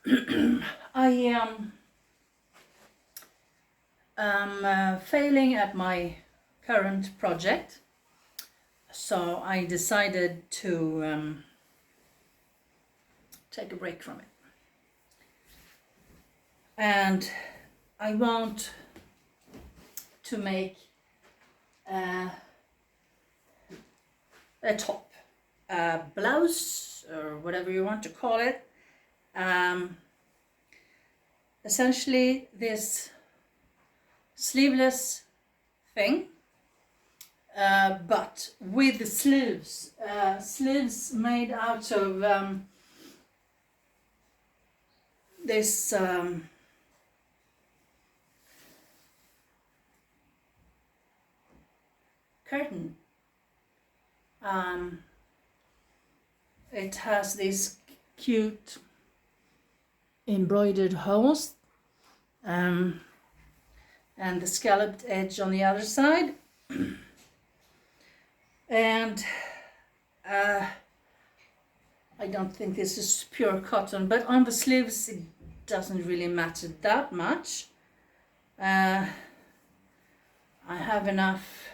I am failing at my current project, so I decided to take a break from it. And I want to make a top, a blouse, or whatever you want to call it. Essentially this sleeveless thing, but with the sleeves. Sleeves made out of this curtain. It has these cute embroidered holes and the scalloped edge on the other side. And I don't think this is pure cotton, but on the sleeves it doesn't really matter that much. I have enough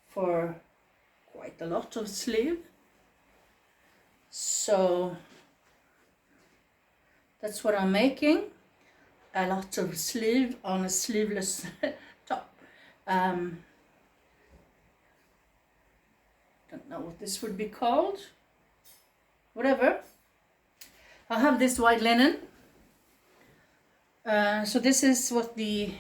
for quite a lot of sleeve, so that's what I'm making, a lot of sleeve on a sleeveless top. Don't know what this would be called, whatever. I have this white linen, so this is what the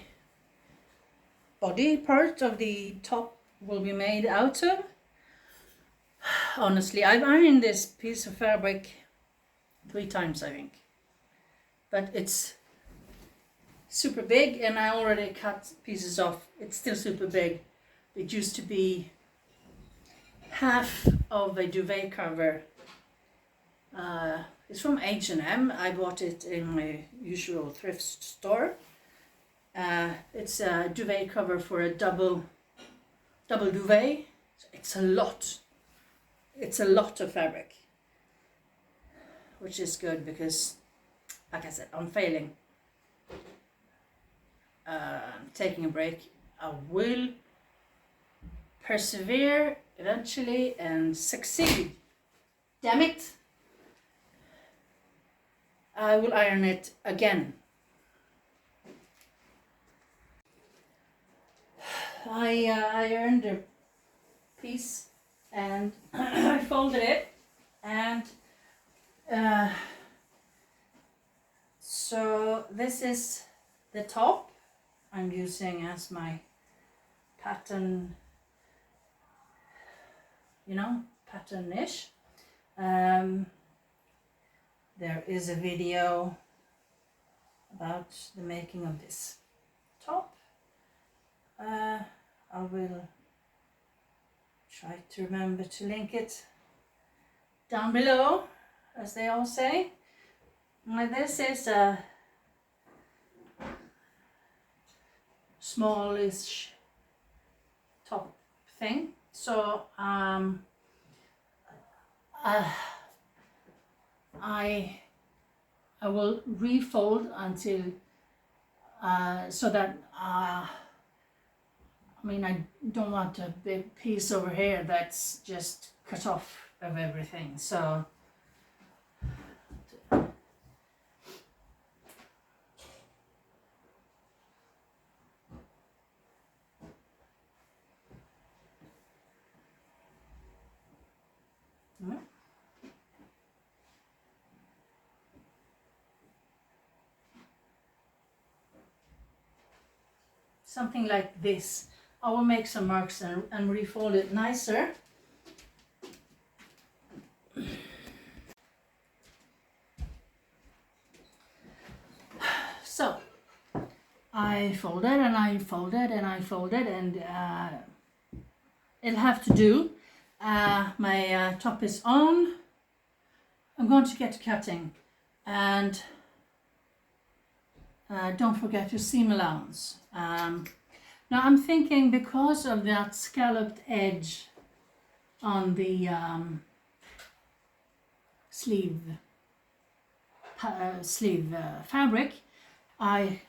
body part of the top will be made out of. Honestly, I've ironed this piece of fabric 3 times, I think, but it's super big and I already cut pieces off. It's still super big. It used to be half of a duvet cover. It's from H&M. I bought it in my usual thrift store. It's a duvet cover for a double duvet. It's a lot. It's a lot of fabric, which is good because, like I said, I'm failing. Taking a break. I will persevere eventually and succeed. Damn it! I will iron it again. I ironed a piece and I folded it, and so this is the top I'm using as my pattern, pattern-ish. There is a video about the making of this top. I will try to remember to link it down below, as they all say. Now this is a smallish top thing, so I will refold until so that I don't want a big piece over here that's just cut off of everything. So something like this. I will make some marks and refold it nicer. So I folded and I folded and I folded, and it'll have to do. My top is on. I'm going to get cutting, and don't forget your seam allowance. Now I'm thinking, because of that scalloped edge on the sleeve sleeve fabric, I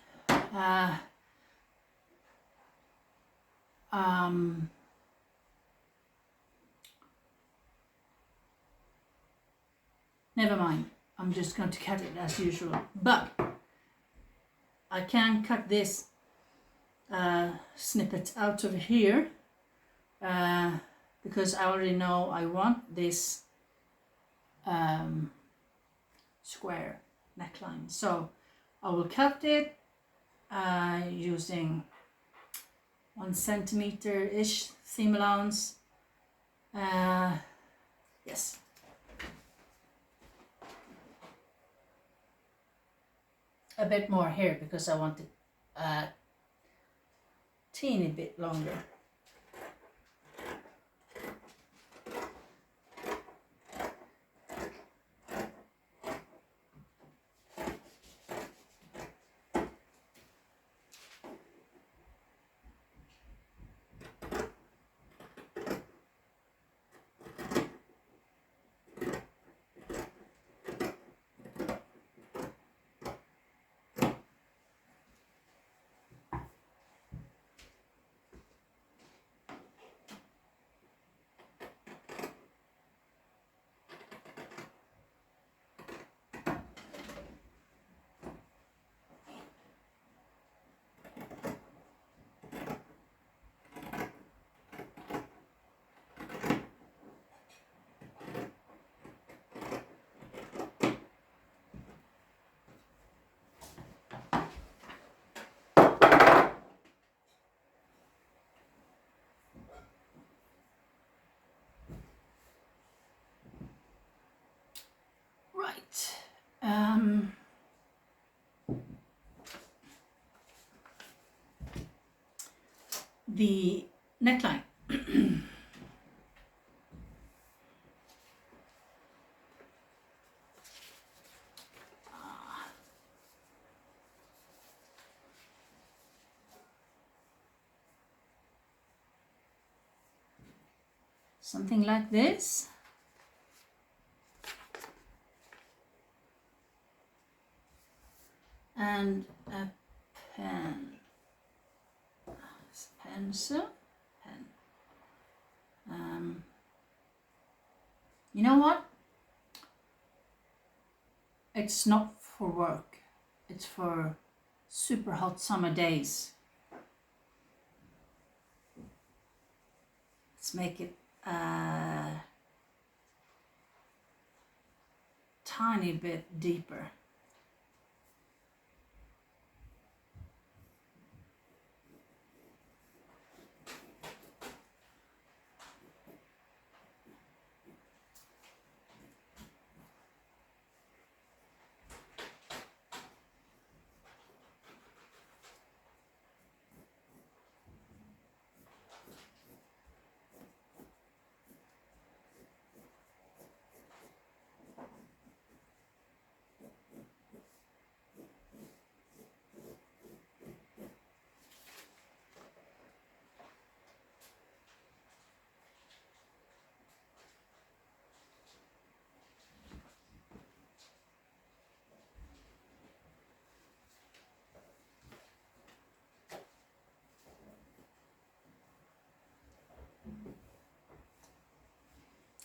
never mind, I'm just going to cut it as usual, but I can cut this snippet out of here because I already know I want this square neckline. So I will cut it using 1 centimeter-ish seam allowance. Yes. A bit more here because I want it a teeny bit longer. Right. The neckline. Something like this. And a pen, pencil, pen. You know what? It's not for work. It's for super hot summer days. Let's make it a tiny bit deeper.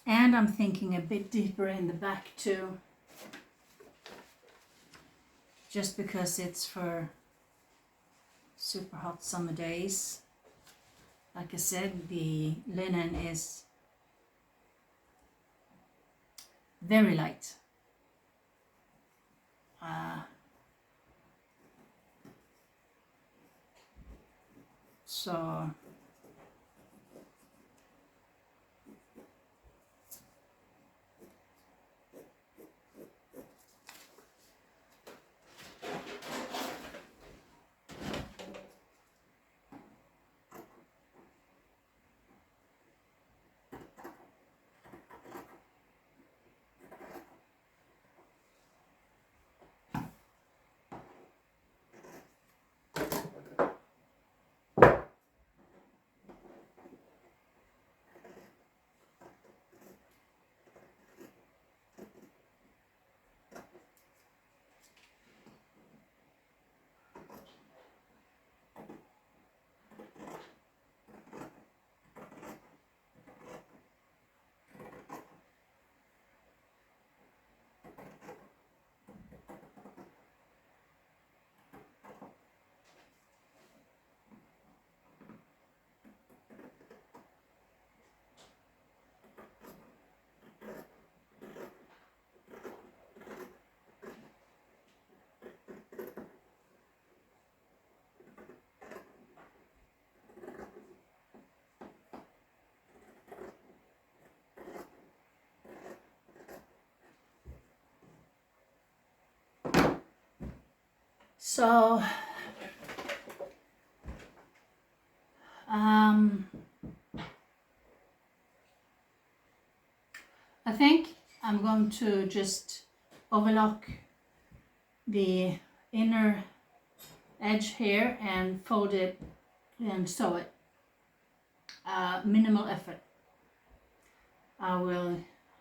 And I'm thinking a bit deeper in the back too, just because it's for super hot summer days. Like I said, the linen is very light. So So I think I'm going to just overlock the inner edge here and fold it and sew it. Minimal effort. I will,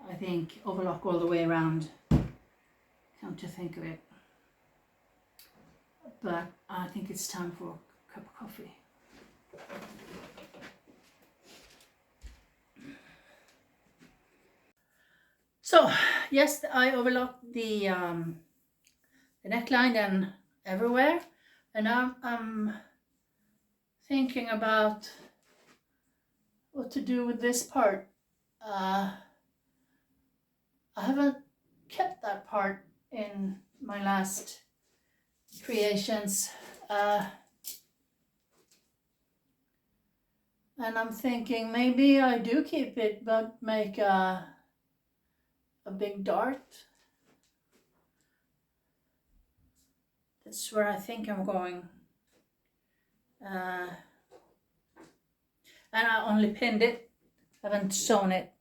I think, overlock all the way around, come to think of it. But I think it's time for a cup of coffee. So yes, I overlocked the neckline and everywhere, and now I'm thinking about what to do with this part. I haven't kept that part in my last creations, and I'm thinking maybe I do keep it but make a big dart. That's where I think I'm going. And I only pinned it, haven't sewn it.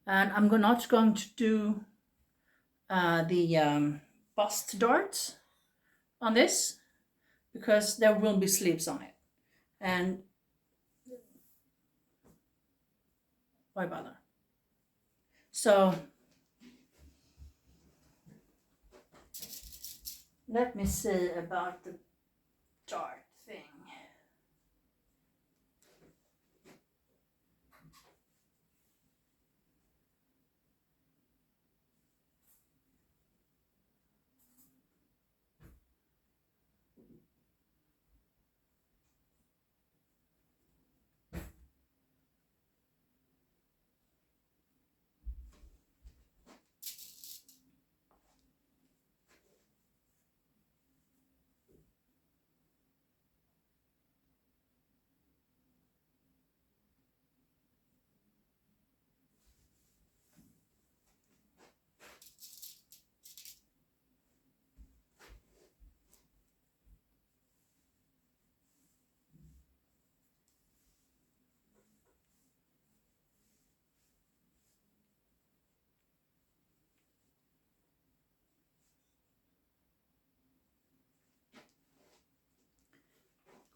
And I'm not going to do the bust darts on this because there will be sleeves on it. And why bother? So let me see about the dart thing.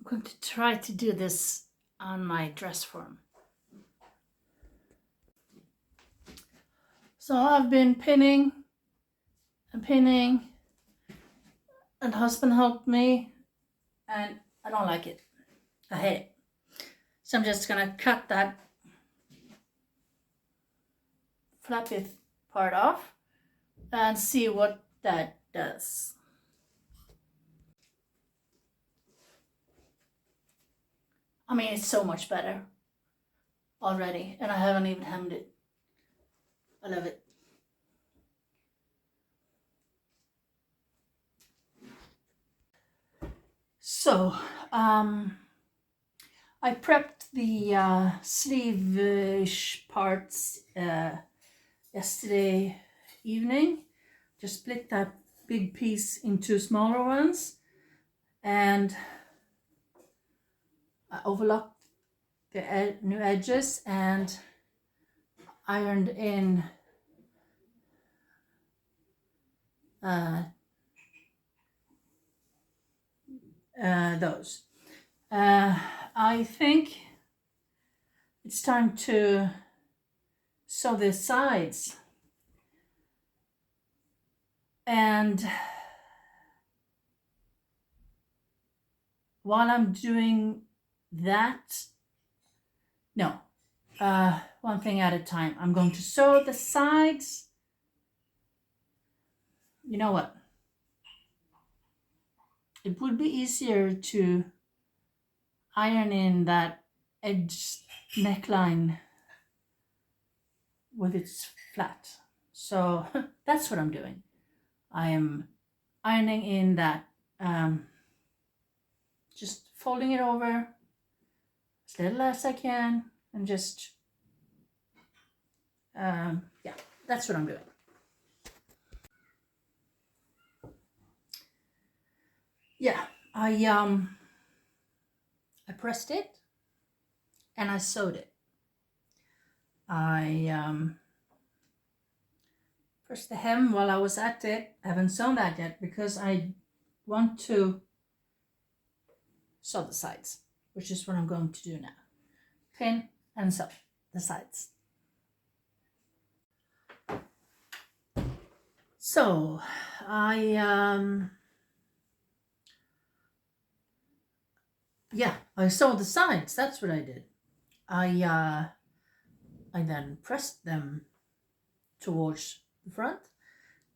I'm going to try to do this on my dress form. So I've been pinning and pinning, and husband helped me, and I don't like it. I hate it. So I'm just gonna cut that flappy part off and see what that does. I mean, it's so much better already, and I haven't even hemmed it. I love it. So, I prepped the sleeve-ish parts yesterday evening. Just split that big piece into smaller ones, and I overlocked the new edges and ironed in those. I think it's time to sew the sides, and while I'm doing that, one thing at a time. I'm going to sew the sides. You know what? It would be easier to iron in that edge neckline with its flat. So that's what I'm doing. I am ironing in that, just folding it over as little as I can, and just, yeah, that's what I'm doing. I pressed it and I sewed it. I pressed the hem while I was at it. I haven't sewn that yet because I want to sew the sides, which is what I'm going to do now. Pin and sew the sides. So I sewed the sides. That's what I did. I then pressed them towards the front,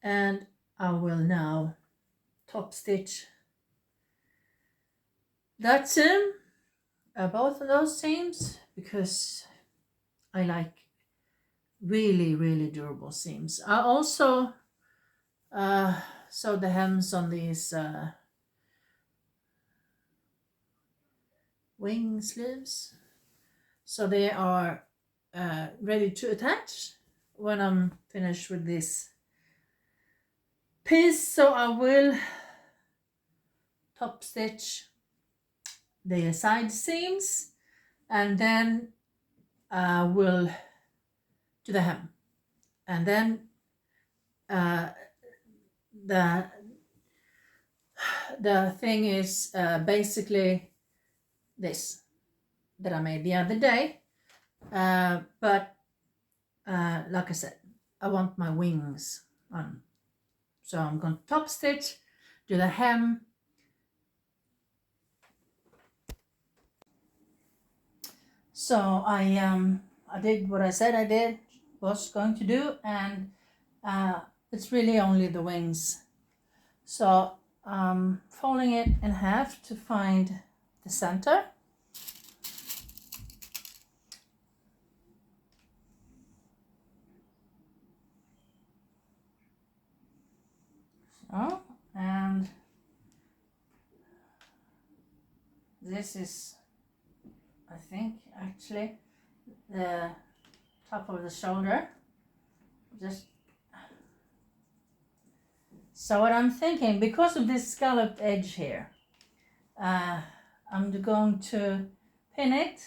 and I will now top stitch that seam, both of those seams, because I like really durable seams. I also sewed the hems on these wing sleeves, so they are ready to attach when I'm finished with this piece. So I will top stitch the side seams, and then we'll do the hem, and then the thing is basically this that I made the other day, but like I said, I want my wings on, so I'm going to top stitch, do the hem. So I did what I said I was going to do, and it's really only the wings. So I'm folding it in half to find the center. So, and this is, I think, actually the top of the shoulder. Just so what I'm thinking, because of this scalloped edge here, I'm going to pin it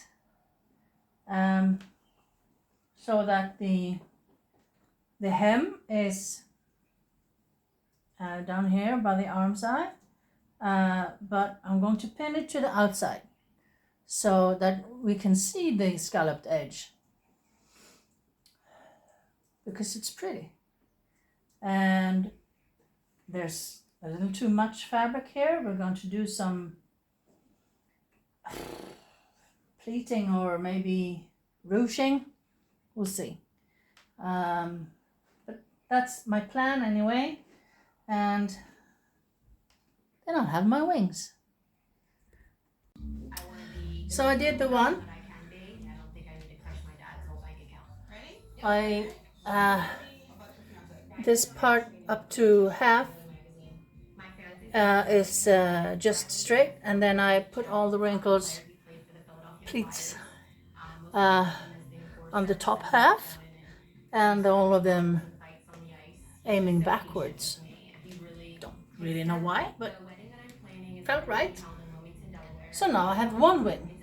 so that the hem is down here by the arm side, but I'm going to pin it to the outside so that we can see the scalloped edge, because it's pretty. And there's a little too much fabric here. We're going to do some pleating or maybe ruching. We'll see. But that's my plan anyway. And then I'll have my wings. So I did the one. This part up to half is just straight, and then I put all the wrinkles, pleats, on the top half, and all of them aiming backwards. Don't really know why, but felt right. So now I have one wing.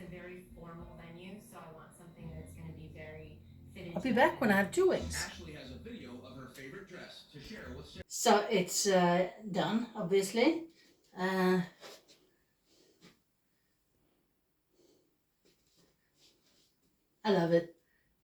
I'll be back when I have two wings. So it's done, obviously. I love it.